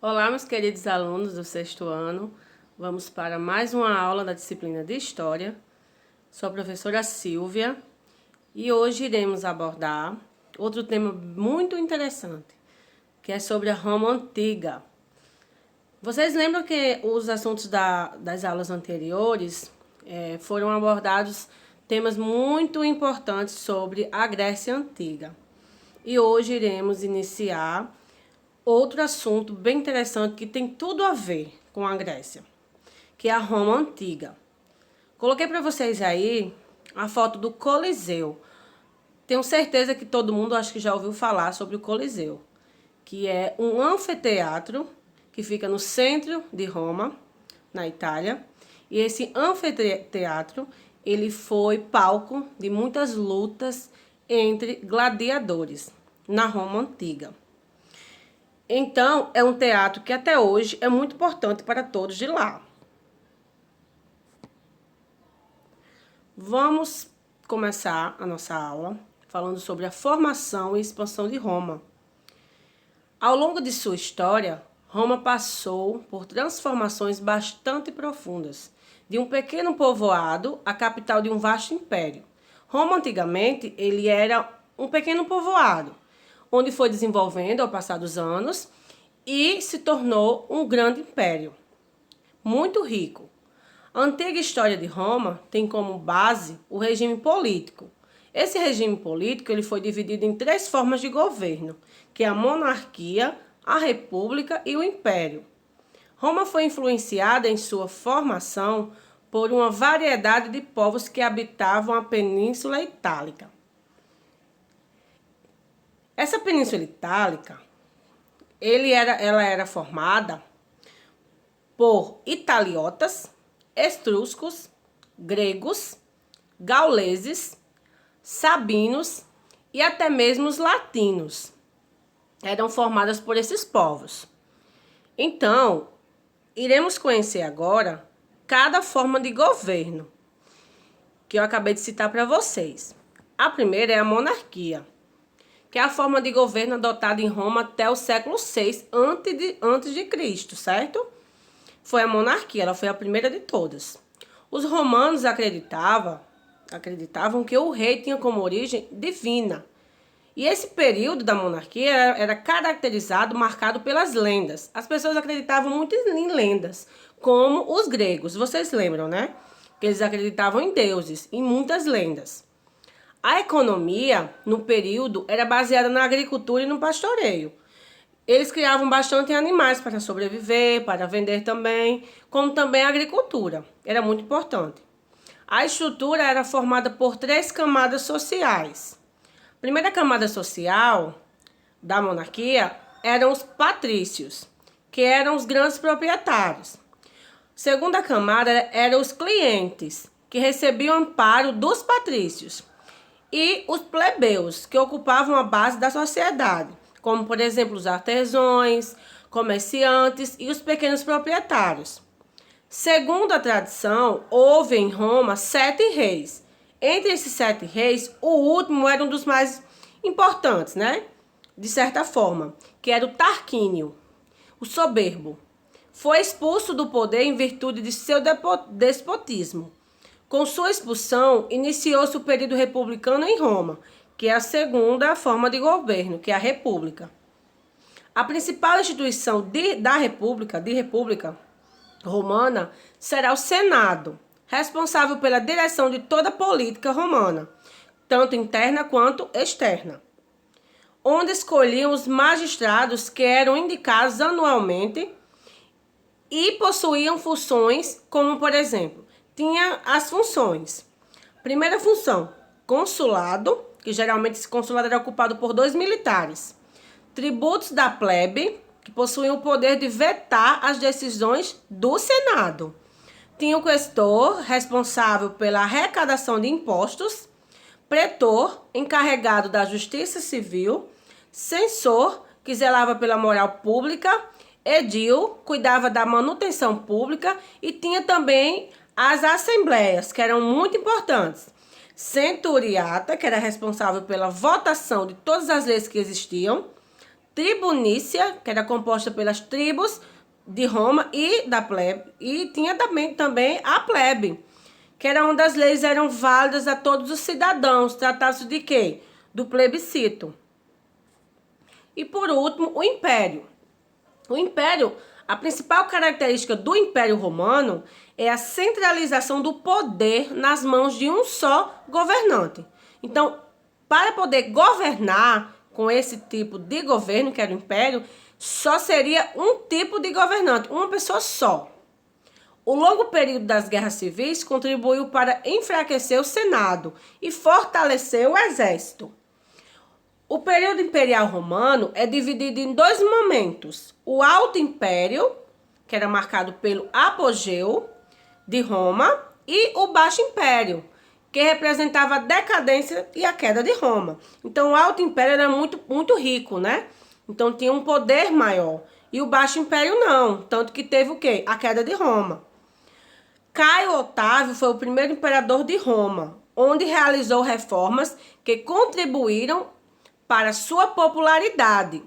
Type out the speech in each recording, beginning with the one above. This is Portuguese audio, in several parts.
Olá, meus queridos alunos do sexto ano. Vamos para mais uma aula da disciplina de História. Sou a professora Silvia e hoje iremos abordar outro tema muito interessante, que é sobre a Roma Antiga. Vocês lembram que os assuntos das aulas anteriores foram abordados temas muito importantes sobre a Grécia Antiga. E hoje iremos iniciar outro assunto bem interessante que tem tudo a ver com a Grécia, que é a Roma Antiga. Coloquei para vocês aí a foto do Coliseu. Tenho certeza que todo mundo acho que já ouviu falar sobre o Coliseu, que é um anfiteatro que fica no centro de Roma, na Itália. E esse anfiteatro, ele foi palco de muitas lutas entre gladiadores na Roma Antiga. Então, é um teatro que até hoje é muito importante para todos de lá. Vamos começar a nossa aula falando sobre a formação e expansão de Roma. Ao longo de sua história, Roma passou por transformações bastante profundas, de um pequeno povoado à capital de um vasto império. Roma, antigamente, ele era um pequeno povoado, onde foi desenvolvendo ao passar dos anos e se tornou um grande império, muito rico. A antiga história de Roma tem como base o regime político. Esse regime político ele foi dividido em três formas de governo, que é a monarquia, a república e o império. Roma foi influenciada em sua formação por uma variedade de povos que habitavam a Península Itálica. Essa Península Itálica, ela era formada por italiotas, etruscos, gregos, gauleses, sabinos e até mesmo os latinos. Eram formadas por esses povos. Então, iremos conhecer agora cada forma de governo que eu acabei de citar para vocês. A primeira é a monarquia, que é a forma de governo adotada em Roma até o século VI antes de Cristo, certo? Foi a monarquia, ela foi a primeira de todas. Os romanos acreditavam que o rei tinha como origem divina. E esse período da monarquia era caracterizado, marcado pelas lendas. As pessoas acreditavam muito em lendas, como os gregos. Vocês lembram, né? Que eles acreditavam em deuses, em muitas lendas. A economia, no período, era baseada na agricultura e no pastoreio. Eles criavam bastante animais para sobreviver, para vender também, como também a agricultura. Era muito importante. A estrutura era formada por três camadas sociais. A primeira camada social da monarquia eram os patrícios, que eram os grandes proprietários. A segunda camada eram os clientes, que recebiam amparo dos patrícios. E os plebeus, que ocupavam a base da sociedade, como, por exemplo, os artesãos, comerciantes e os pequenos proprietários. Segundo a tradição, houve em Roma 7 reis. Entre esses 7 reis, o último era um dos mais importantes, né? De certa forma, que era o Tarquínio, o soberbo. Foi expulso do poder em virtude de seu despotismo. Com sua expulsão, iniciou-se o período republicano em Roma, que é a segunda forma de governo, que é a república. A principal instituição da república romana será o Senado, responsável pela direção de toda a política romana, tanto interna quanto externa, onde escolhiam os magistrados que eram indicados anualmente e possuíam funções como, por exemplo, tinha as funções. Primeira função, consulado, que geralmente esse consulado era ocupado por 2 militares. Tributos da plebe, que possuíam o poder de vetar as decisões do Senado. Tinha o questor, responsável pela arrecadação de impostos. Pretor, encarregado da justiça civil. Censor, que zelava pela moral pública. Edil, cuidava da manutenção pública. E tinha também as assembleias, que eram muito importantes. Centuriata, que era responsável pela votação de todas as leis que existiam. tribunícia, que era composta pelas tribos de Roma e da plebe, e tinha também a plebe, que era onde as leis eram válidas a todos os cidadãos. Tratava-se de quê? Do plebiscito. E por último, o Império. O Império, a principal característica do Império Romano é a centralização do poder nas mãos de um só governante. Então, para poder governar com esse tipo de governo, que era o Império, só seria um tipo de governante, uma pessoa só. O longo período das guerras civis contribuiu para enfraquecer o Senado e fortalecer o exército. O período imperial romano é dividido em dois momentos. O Alto Império, que era marcado pelo apogeu de Roma, e o Baixo Império, que representava a decadência e a queda de Roma. Então, o Alto Império era muito rico, né? Então, tinha um poder maior. E o Baixo Império não, tanto que teve o quê? A queda de Roma. Caio Otávio foi o primeiro imperador de Roma, onde realizou reformas que contribuíram para sua popularidade,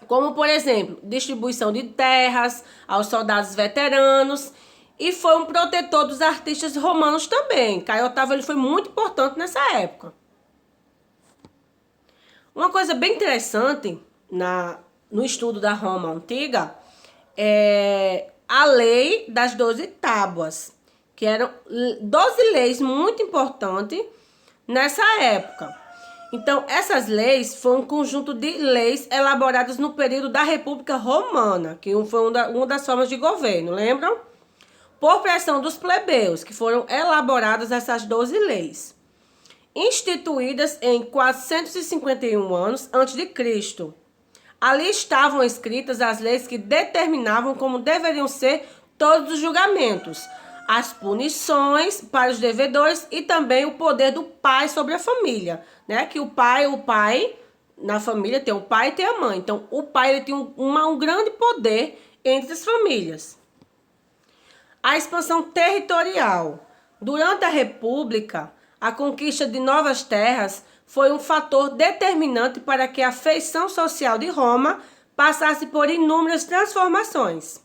como, por exemplo, distribuição de terras aos soldados veteranos, e foi um protetor dos artistas romanos também. Caio Otávio ele foi muito importante nessa época. Uma coisa bem interessante no estudo da Roma Antiga é a lei das 12 tábuas, que eram 12 leis muito importantes nessa época. Então, essas leis foram um conjunto de leis elaboradas no período da República Romana, que foi uma das formas de governo, lembram? Por pressão dos plebeus, que foram elaboradas essas 12 leis, instituídas em 451 anos a.C. Ali estavam escritas as leis que determinavam como deveriam ser todos os julgamentos, as punições para os devedores e também o poder do pai sobre a família, né? Que o pai na família tem o pai e tem a mãe. Então, o pai ele tem um grande poder entre as famílias. A expansão territorial. Durante a República, a conquista de novas terras foi um fator determinante para que a feição social de Roma passasse por inúmeras transformações.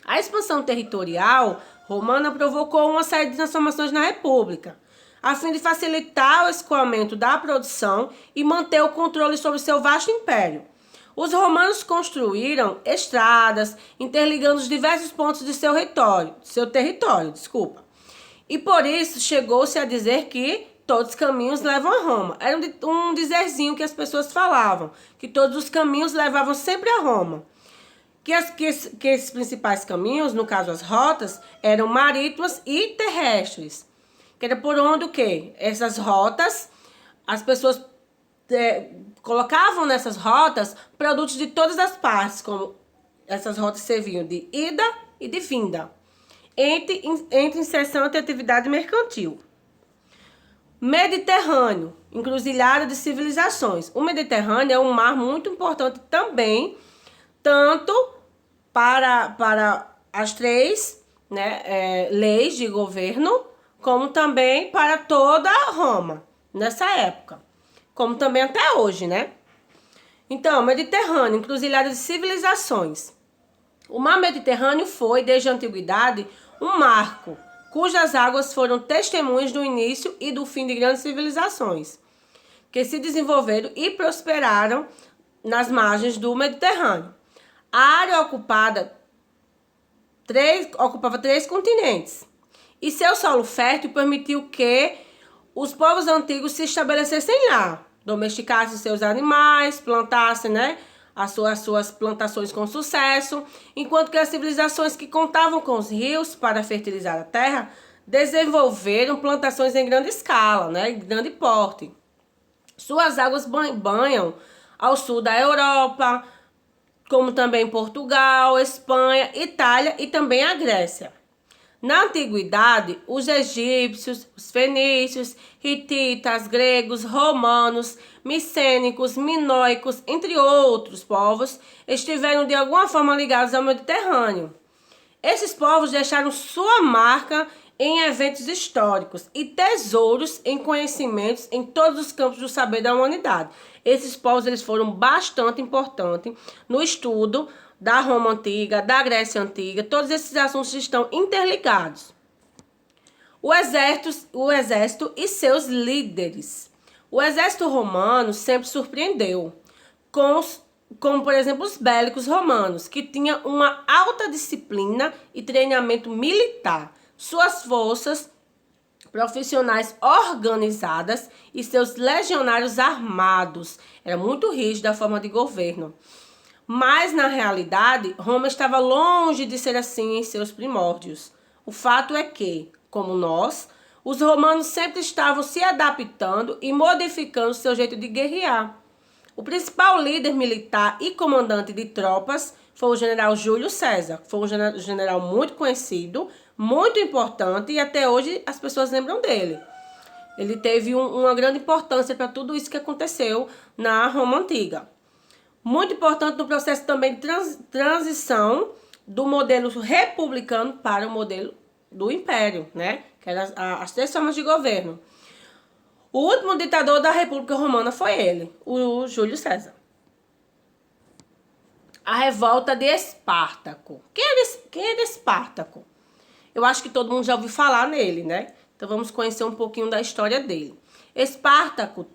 A expansão territorial romana provocou uma série de transformações na República, a fim de facilitar o escoamento da produção e manter o controle sobre seu vasto império. Os romanos construíram estradas, interligando os diversos pontos de seu território. E por isso chegou-se a dizer que todos os caminhos levam a Roma. Era um dizerzinho que as pessoas falavam, que todos os caminhos levavam sempre a Roma. Que esses principais caminhos, no caso as rotas, eram marítimas e terrestres. Que era por onde o quê? Essas rotas, as pessoas colocavam nessas rotas produtos de todas as partes, como essas rotas serviam de ida e de vinda, entre incessante atividade mercantil. Mediterrâneo, encruzilhada de civilizações. O Mediterrâneo é um mar muito importante também, tanto para as três leis de governo, como também para toda Roma, nessa época. Como também até hoje, né? Então, Mediterrâneo, encruzilhada de civilizações. O mar Mediterrâneo foi, desde a antiguidade, um marco, cujas águas foram testemunhas do início e do fim de grandes civilizações, que se desenvolveram e prosperaram nas margens do Mediterrâneo. A área ocupava 3 continentes, e seu solo fértil permitiu que os povos antigos se estabelecessem lá, domesticassem seus animais, plantassem, as suas plantações com sucesso, enquanto que as civilizações que contavam com os rios para fertilizar a terra desenvolveram plantações em grande escala, em grande porte. Suas águas banham ao sul da Europa, como também Portugal, Espanha, Itália e também a Grécia. Na antiguidade, os egípcios, os fenícios, hititas, gregos, romanos, micênicos, minoicos, entre outros povos, estiveram de alguma forma ligados ao Mediterrâneo. Esses povos deixaram sua marca em eventos históricos e tesouros em conhecimentos em todos os campos do saber da humanidade. Esses povos eles foram bastante importantes no estudo da Roma Antiga, da Grécia Antiga. Todos esses assuntos estão interligados. O exército e seus líderes. O exército romano sempre surpreendeu, como por exemplo os bélicos romanos, que tinham uma alta disciplina e treinamento militar. Suas forças profissionais organizadas e seus legionários armados. Era muito rígida a forma de governo. Mas, na realidade, Roma estava longe de ser assim em seus primórdios. O fato é que, como nós, os romanos sempre estavam se adaptando e modificando seu jeito de guerrear. O principal líder militar e comandante de tropas foi o general Júlio César. Foi um general muito conhecido, muito importante e até hoje as pessoas lembram dele. Ele teve uma grande importância para tudo isso que aconteceu na Roma Antiga. Muito importante no processo também de transição do modelo republicano para o modelo do império, né? Que eram as três formas de governo. O último ditador da República Romana foi ele, o Júlio César. A revolta de Espartaco. Quem era Espartaco? Eu acho que todo mundo já ouviu falar nele, né? Então vamos conhecer um pouquinho da história dele. Espartaco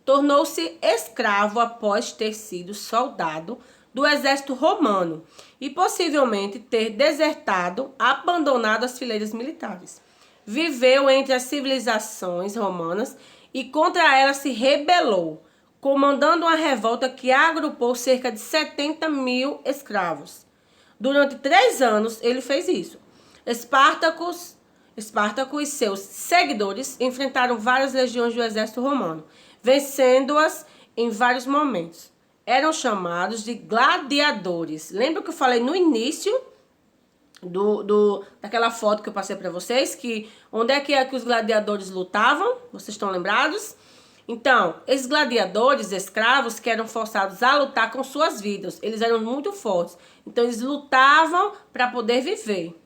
tornou-se escravo após ter sido soldado do exército romano e possivelmente ter desertado, abandonado as fileiras militares. Viveu entre as civilizações romanas e contra elas se rebelou, comandando uma revolta que agrupou cerca de 70 mil escravos. Durante 3 anos ele fez isso. Espartaco e seus seguidores enfrentaram várias legiões do exército romano, vencendo-as em vários momentos. Eram chamados de gladiadores. Lembra que eu falei no início daquela foto que eu passei para vocês? Que onde é que os gladiadores lutavam? Vocês estão lembrados? Então, esses gladiadores escravos que eram forçados a lutar com suas vidas. Eles eram muito fortes. Então, eles lutavam para poder viver.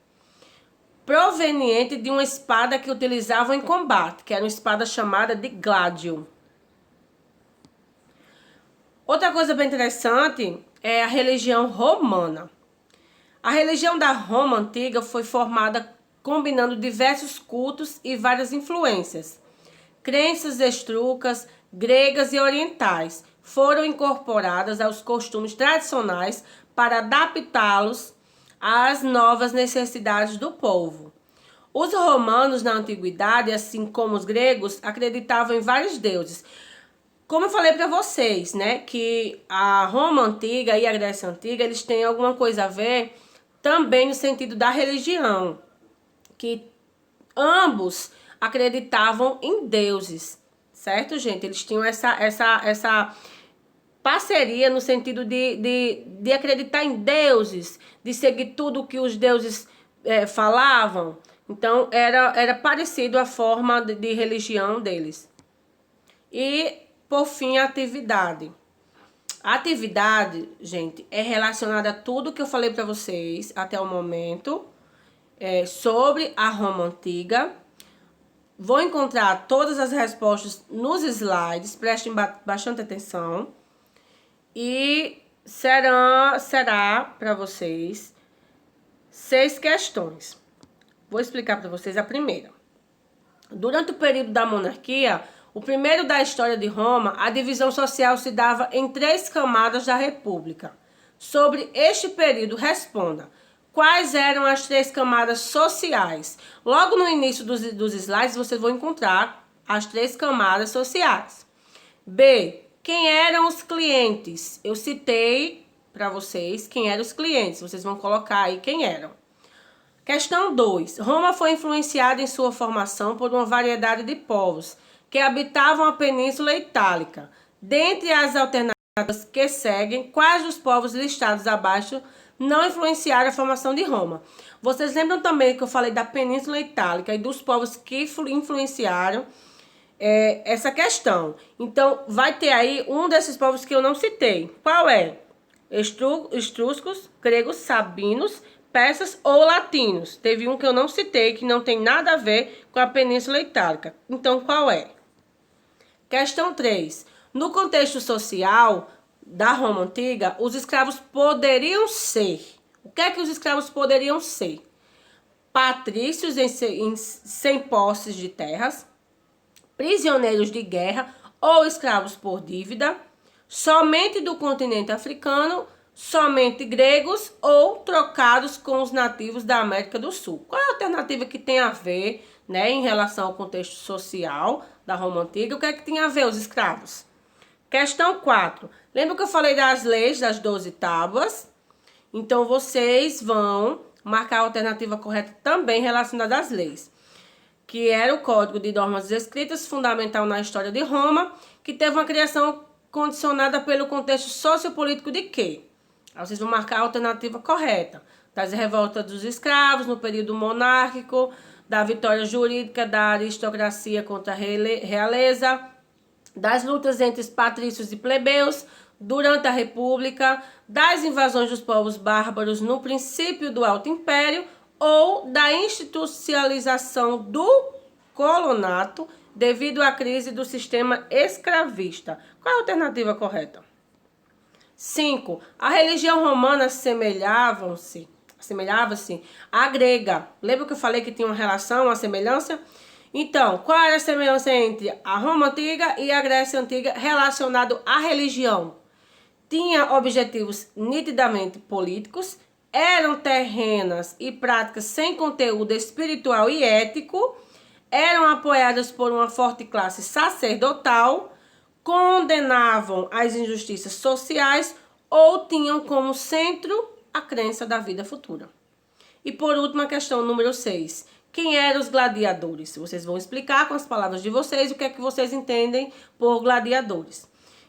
Proveniente de uma espada que utilizavam em combate, que era uma espada chamada de gládio. Outra coisa bem interessante é a religião romana. A religião da Roma Antiga foi formada combinando diversos cultos e várias influências. Crenças etruscas, gregas e orientais foram incorporadas aos costumes tradicionais para adaptá-los às novas necessidades do povo. Os romanos na antiguidade, assim como os gregos, acreditavam em vários deuses. Como eu falei para vocês, né, que a Roma Antiga e a Grécia Antiga, eles têm alguma coisa a ver também no sentido da religião, que ambos acreditavam em deuses, certo, gente? Eles tinham essa parceria no sentido de acreditar em deuses, de seguir tudo que os deuses falavam. Então, era parecido a forma de religião deles. E, por fim, a atividade. A atividade, gente, é relacionada a tudo que eu falei para vocês até o momento sobre a Roma Antiga. Vou encontrar todas as respostas nos slides, prestem bastante atenção. E será para vocês 6 questões. Vou explicar para vocês a primeira. Durante o período da monarquia, o primeiro da história de Roma, a divisão social se dava em 3 camadas da república. Sobre este período, responda. Quais eram as 3 camadas sociais? Logo no início dos slides, vocês vão encontrar as 3 camadas sociais. B. Quem eram os clientes? Eu citei para vocês quem eram os clientes. Vocês vão colocar aí quem eram. Questão 2. Roma foi influenciada em sua formação por uma variedade de povos que habitavam a Península Itálica. Dentre as alternativas que seguem, quais dos povos listados abaixo não influenciaram a formação de Roma? Vocês lembram também que eu falei da Península Itálica e dos povos que influenciaram essa questão. Então, vai ter aí um desses povos que eu não citei. Qual é? Etruscos, gregos, sabinos, persas ou latinos. Teve um que eu não citei, que não tem nada a ver com a Península Itálica. Então, qual é? Questão 3. No contexto social da Roma Antiga, os escravos poderiam ser. O que é que os escravos poderiam ser? Patrícios sem posses de terras, prisioneiros de guerra ou escravos por dívida, somente do continente africano, somente gregos ou trocados com os nativos da América do Sul. Qual é a alternativa que tem a ver, né, em relação ao contexto social da Roma Antiga? O que é que tem a ver os escravos? Questão 4. Lembra que eu falei das leis, das 12 tábuas? Então, vocês vão marcar a alternativa correta também relacionada às leis, que era o Código de Normas Escritas, fundamental na história de Roma, que teve uma criação condicionada pelo contexto sociopolítico de quê? Aí vocês vão marcar a alternativa correta. Das revoltas dos escravos no período monárquico, da vitória jurídica da aristocracia contra a realeza, das lutas entre patrícios e plebeus durante a República, das invasões dos povos bárbaros no princípio do Alto Império ou da institucionalização do colonato devido à crise do sistema escravista. Qual é a alternativa correta? 5. A religião romana assemelhava-se à grega. Lembra que eu falei que tinha uma relação, uma semelhança? Então, qual era a semelhança entre a Roma Antiga e a Grécia Antiga relacionado à religião? Tinha objetivos nitidamente políticos, eram terrenas e práticas sem conteúdo espiritual e ético, eram apoiadas por uma forte classe sacerdotal, condenavam as injustiças sociais ou tinham como centro a crença da vida futura. E por último, a questão número 6. Quem eram os gladiadores? Vocês vão explicar com as palavras de vocês o que é que vocês entendem por gladiadores.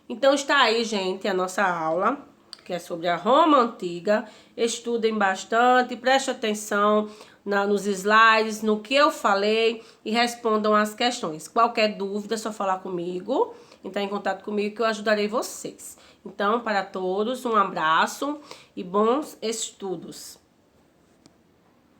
Então está aí, gente, a nossa aula, que é sobre a Roma Antiga. Estudem bastante, prestem atenção nos slides, no que eu falei e respondam as questões. Qualquer dúvida, é só falar comigo, entrar em contato comigo que eu ajudarei vocês. Então, para todos, um abraço e bons estudos.